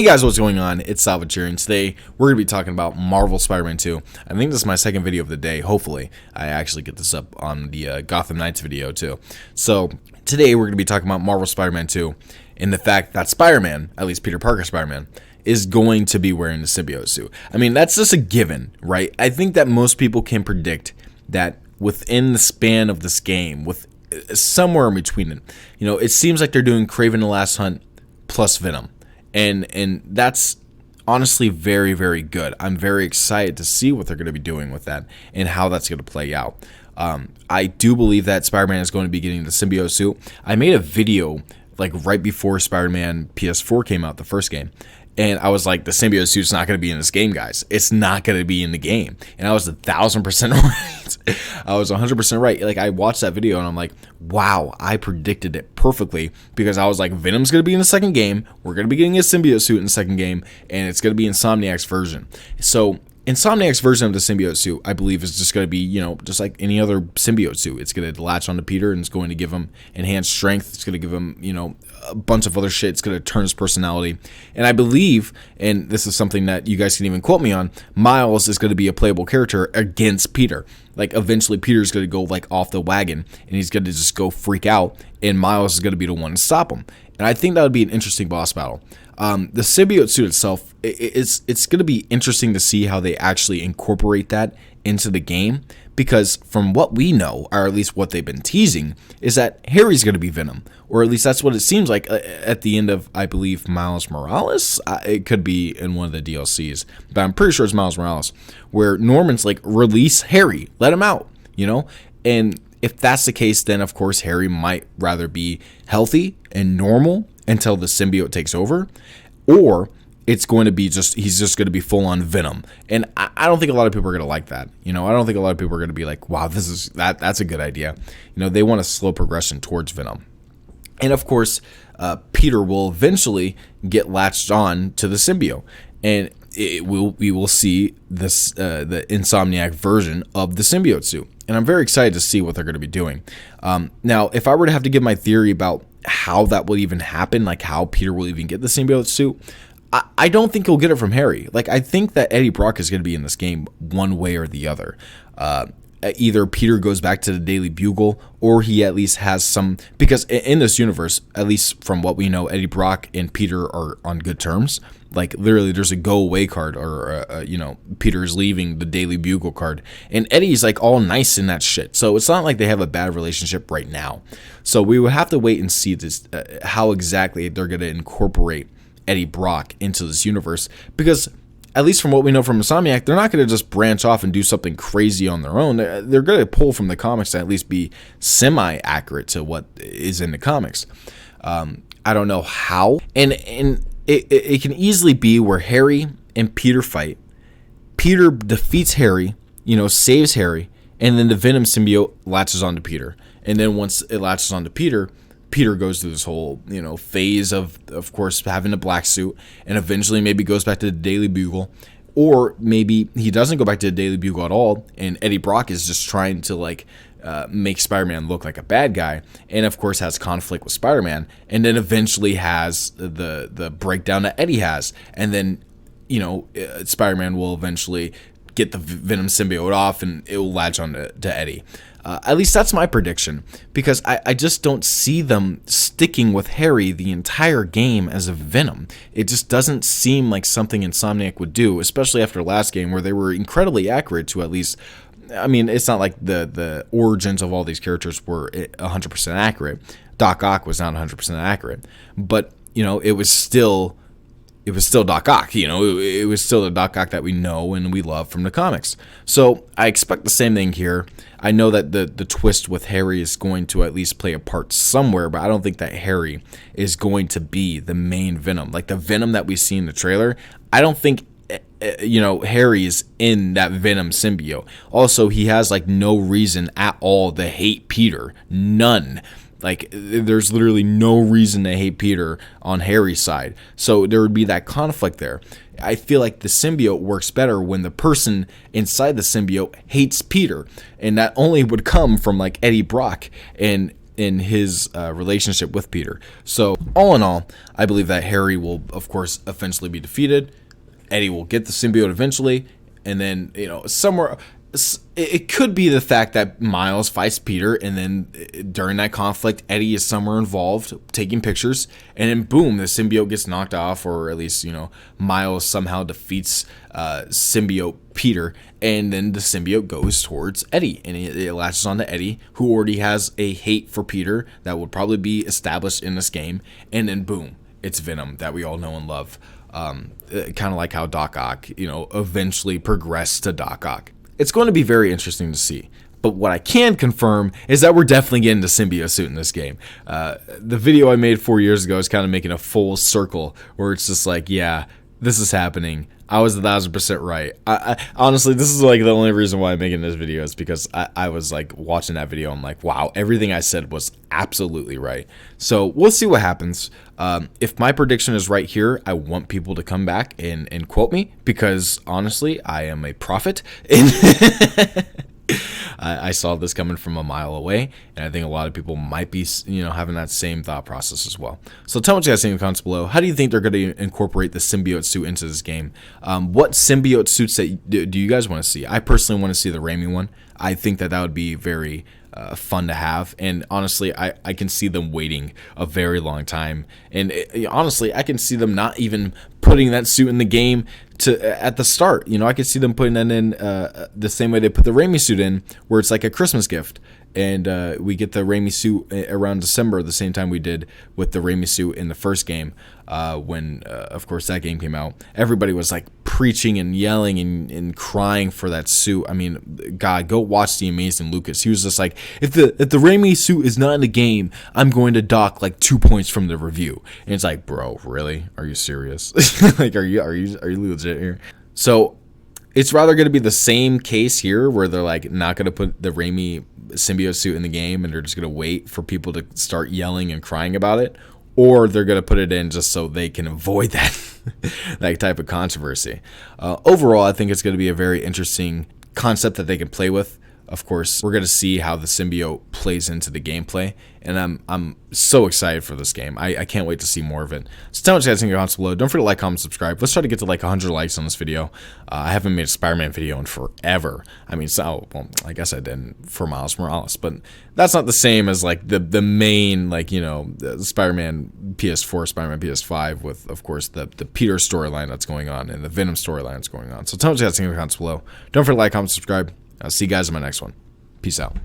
Hey guys, what's going on? It's Salvage here, and today we're going to be talking about Marvel Spider-Man 2. I think this is my second video of the day. Hopefully, I actually get this up on the Gotham Knights video too. So, today we're going to be talking about Marvel Spider-Man 2 and the fact that Spider-Man, at least Peter Parker Spider-Man, is going to be wearing the symbiote suit. I mean, that's just a given, right? I think that most people can predict that within the span of this game, with somewhere in between it, it seems like they're doing Kraven the Last Hunt plus Venom. And that's honestly very, very good. I'm very excited to see what they're going to be doing with that and how that's going to play out. I do believe that Spider-Man is going to be getting the symbiote suit. I made a video like right before Spider-Man PS4 came out, the first game. And I was like, the symbiote suit's not going to be in this game, guys. It's not going to be in the game. And I was 1,000% right. I was 100% right. Like, I watched that video and I'm like, wow, I predicted it perfectly, because I was like, Venom's going to be in the second game. We're going to be getting a symbiote suit in the second game, and it's going to be Insomniac's version. So Insomniac's version of the symbiote suit, I believe, is just going to be, just like any other symbiote suit. It's going to latch onto Peter, and it's going to give him enhanced strength. It's going to give him, a bunch of other shit. It's going to turn his personality. And I believe, and this is something that you guys can even quote me on, Miles is going to be a playable character against Peter. Like, eventually Peter's going to go like off the wagon, and he's going to just go freak out, and Miles is going to be the one to stop him. And I think that would be an interesting boss battle. The symbiote suit itself, it's going to be interesting to see how they actually incorporate that into the game, because from what we know, or at least what they've been teasing, is that Harry's going to be Venom, or at least that's what it seems like at the end of, I believe, Miles Morales. It could be in one of the DLCs, but I'm pretty sure it's Miles Morales, where Norman's like, release Harry, let him out, and if that's the case, then of course Harry might rather be healthy and normal until the symbiote takes over, or it's going to be he's just going to be full on Venom. And I don't think a lot of people are going to like that. I don't think a lot of people are going to be like, wow, that's a good idea. They want a slow progression towards Venom. And of course, Peter will eventually get latched on to the symbiote, and we will see this the Insomniac version of the symbiote suit. And I'm very excited to see what they're going to be doing. Now, if I were to have to give my theory about how that will even happen, like how Peter will even get the symbiote suit, I don't think he'll get it from Harry. Like, I think that Eddie Brock is going to be in this game one way or the other. Either Peter goes back to the Daily Bugle, or he at least has some, because in this universe, at least from what we know, Eddie Brock and Peter are on good terms. Like, literally, there's a go away card, or Peter's leaving the Daily Bugle card, and Eddie's like all nice in that shit. So it's not like they have a bad relationship right now. So we would have to wait and see this, how exactly they're going to incorporate Eddie Brock into this universe, because at least from what we know from Insomniac, they're not going to just branch off and do something crazy on their own. They're going to pull from the comics to at least be semi-accurate to what is in the comics. I don't know how, and it can easily be where Harry and Peter fight. Peter defeats Harry, saves Harry, and then the Venom symbiote latches onto Peter. And then once it latches onto Peter goes through this whole, phase of course, having a black suit, and eventually maybe goes back to the Daily Bugle, or maybe he doesn't go back to the Daily Bugle at all, and Eddie Brock is just trying to make Spider-Man look like a bad guy, and of course has conflict with Spider-Man, and then eventually has the breakdown that Eddie has, and then Spider-Man will eventually get the Venom symbiote off, and it will latch on to Eddie. At least that's my prediction, because I just don't see them sticking with Harry the entire game as a Venom. It just doesn't seem like something Insomniac would do, especially after last game, where they were incredibly accurate to at least, I mean, it's not like the origins of all these characters were 100% accurate. Doc Ock was not 100% accurate, but it was still Doc Ock. It was still the Doc Ock that we know and we love from the comics. So I expect the same thing here. I know that the twist with Harry is going to at least play a part somewhere, but I don't think that Harry is going to be the main Venom. Like the Venom that we see in the trailer, I don't think Harry is in that Venom symbiote. Also, he has no reason at all to hate Peter. None. Like, there's literally no reason to hate Peter on Harry's side. So there would be that conflict there. I feel like the symbiote works better when the person inside the symbiote hates Peter. And that only would come from Eddie Brock. And in his relationship with Peter. So all in all, I believe that Harry will, of course, eventually be defeated. Eddie will get the symbiote eventually, and then, you know, somewhere it could be the fact that Miles fights Peter, and then during that conflict, Eddie is somewhere involved taking pictures, and then boom, the symbiote gets knocked off, or at least, you know, Miles somehow defeats symbiote Peter, and then the symbiote goes towards Eddie, and it latches on to Eddie, who already has a hate for Peter that would probably be established in this game, and then boom, it's Venom that we all know and love. Kind of like how Doc Ock, you know, eventually progressed to Doc Ock. It's going to be very interesting to see. But what I can confirm is that we're definitely getting the symbiote suit in this game. The video I made 4 years ago is kind of making a full circle where it's just like, yeah, this is happening. I was 1,000% right. I honestly, this is like the only reason why I'm making this video is because I was like watching that video. I'm like, wow, everything I said was absolutely right. So we'll see what happens. If my prediction is right here, I want people to come back and quote me, because honestly, I am a prophet. I saw this coming from a mile away, and I think a lot of people might be, you know, having that same thought process as well. So tell me what you guys think in the comments below. How do you think they're going to incorporate the symbiote suit into this game? What symbiote suits that do you guys want to see? I personally want to see the Raimi one. I think that would be very fun to have, and honestly, I can see them waiting a very long time, and honestly, I can see them not even putting that suit in the game at the start. You know, I could see them putting that in the same way they put the Raimi suit in, where it's like a Christmas gift, and we get the Raimi suit around December, the same time we did with the Raimi suit in the first game, when of course that game came out. Everybody was like preaching and yelling and crying for that suit. I mean, God, go watch The Amazing Lucas. He was just like, if the Raimi suit is not in the game, I'm going to dock like 2 points from the review. And it's like, bro, really? Are you serious? Like, are you legit here? So it's rather going to be the same case here, where they're like not going to put the Raimi symbiote suit in the game, and they're just going to wait for people to start yelling and crying about it, or they're going to put it in just so they can avoid that that type of controversy. Overall, I think it's going to be a very interesting concept that they can play with. Of course, we're going to see how the symbiote plays into the gameplay, and I'm so excited for this game. I can't wait to see more of it. So tell me what you guys think in the comments below. Don't forget to like, comment, subscribe. Let's try to get to like 100 likes on this video. I haven't made a Spider-Man video in forever. I mean, well, I guess I did for Miles Morales, but that's not the same as like the main, like, you know, the Spider-Man PS4, Spider-Man PS5, with, of course, the Peter storyline that's going on and the Venom storyline that's going on. So tell me what you guys think in the comments below. Don't forget to like, comment, subscribe. I'll see you guys in my next one. Peace out.